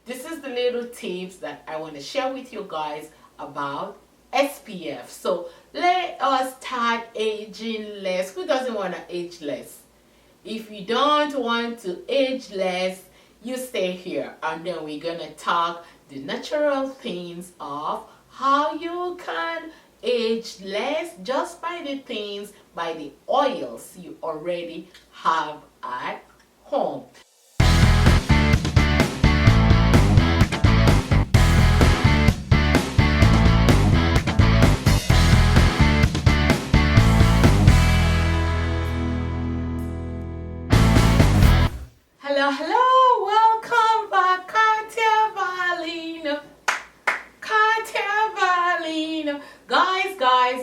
This is the little tips that I want to share with you guys about SPF. So let us start aging less. Who doesn't want to age less? If you don't want to age less, you stay here, and then we're gonna talk the natural things of how you can age less just by the things, by the oils you already have at home. Hello, welcome back, Katia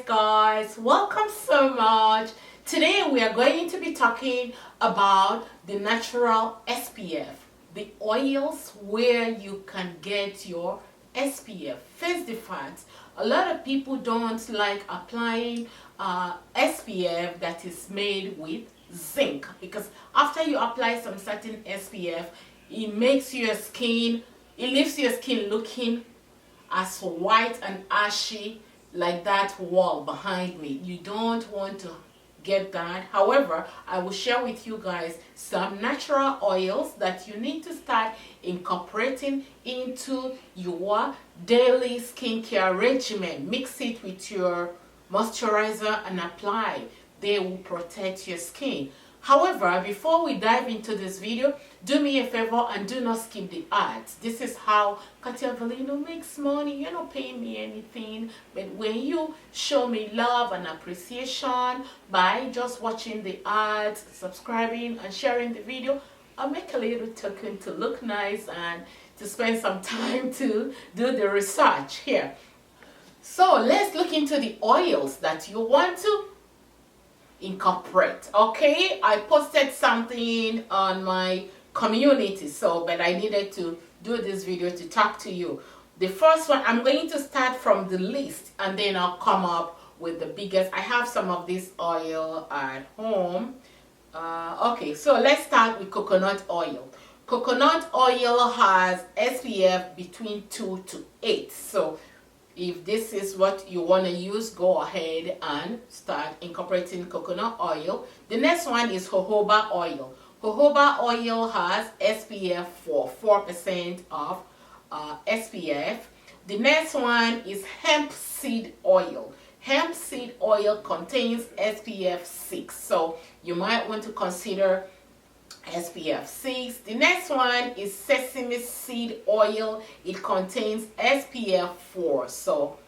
guys, welcome so much. Today we are going to be talking about the natural SPF, the oils where you can get your SPF. Face the fact, a lot of people don't like applying SPF that is made with zinc, because after you apply some certain SPF, it makes your skin, it leaves your skin looking as white and ashy like that wall behind me. You don't want to get that. However, I will share with you guys some natural oils that you need to start incorporating into your daily skincare regimen. Mix it with your moisturizer and apply. They will protect your skin. However, before we dive into this video, do me a favor and do not skip the ads. This is how Katia makes money. You're not paying me anything, but when you show me love and appreciation by just watching the ads, subscribing and sharing the video, I'll make a little token to look nice and to spend some time to do the research here. So let's look into the oils that you want to incorporate. Okay, I posted something on my community, but I needed to do this video to talk to you. The first one, I'm going to start from the list and then I'll come up with the biggest. I have some of this oil at home. Okay, so let's start with coconut oil. Coconut oil has SPF between 2 to 8. So if this is what you want to use, go ahead and start incorporating coconut oil. The next one is jojoba oil. Jojoba oil has SPF for 4% of SPF. The next one is hemp seed oil. Hemp seed oil contains SPF 6, so you might want to consider SPF 6. The next one is sesame seed oil. It contains SPF 4, so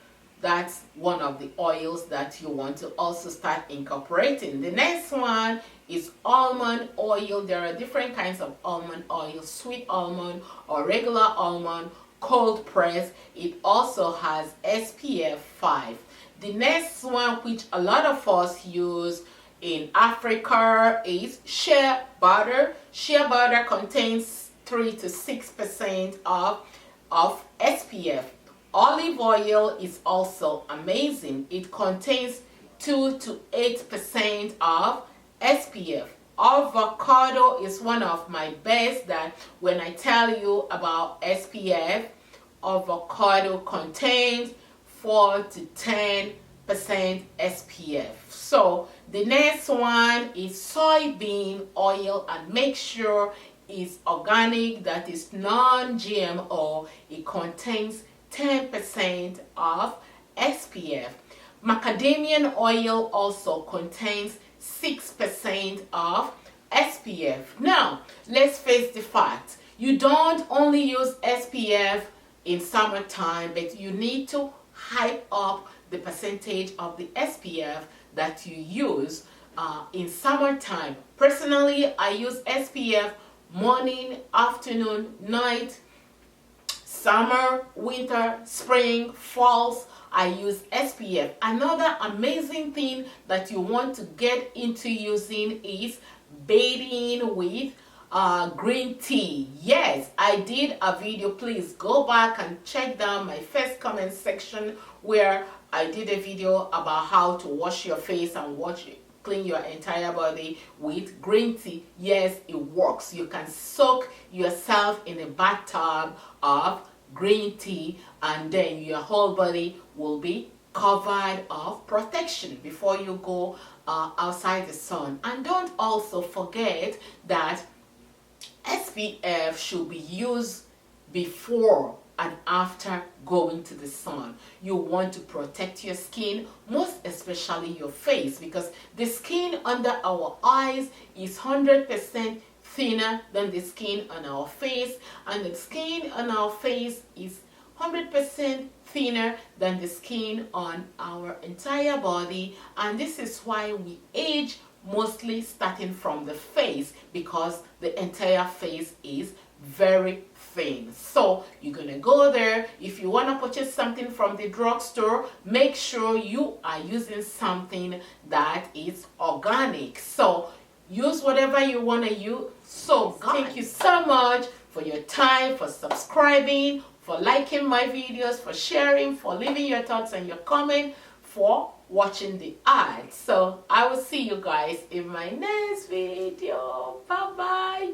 that's one of the oils that you want to also start incorporating. The next one is almond oil. There are different kinds of almond oil: sweet almond or regular almond, cold press. It also has SPF 5. The next one, which a lot of us use in Africa, is shea butter. Shea butter contains 3 to 6% of SPF. Olive oil is also amazing. It contains 2 to 8% of SPF. Avocado is one of my best, that when I tell you about SPF, avocado contains 4 to 10% SPF. So the next one is soybean oil, and make sure it's organic, that is non-GMO. It contains 10% of SPF. Macadamia oil also contains 6% of SPF. Now, let's face the fact, you don't only use SPF in summertime, but you need to hype up the percentage of the SPF that you use in summertime. Personally, I use SPF morning, afternoon, night, summer, winter, spring, falls. I use SPF. Another amazing thing that you want to get into using is bathing with green tea. Yes, I did a video. Please go back and check down my first comment section where I did a video about how to wash your face and clean your entire body with green tea. Yes, it works. You can soak yourself in a bathtub of green tea, and then your whole body will be covered of protection before you go outside the sun. And don't also forget that SPF should be used before and after going to the sun. You want to protect your skin, most especially your face, because the skin under our eyes is 100% thinner than the skin on our face, and the skin on our face is 100% thinner than the skin on our entire body. And this is why we age mostly starting from the face, because the entire face is very thin. So you're gonna go there. If you want to purchase something from the drugstore, make sure you are using something that is organic. So use whatever you want to use. So thank you so much for your time, for subscribing, for liking my videos, for sharing, for leaving your thoughts and your comment, for watching the ads. So I will see you guys in my next video. Bye bye.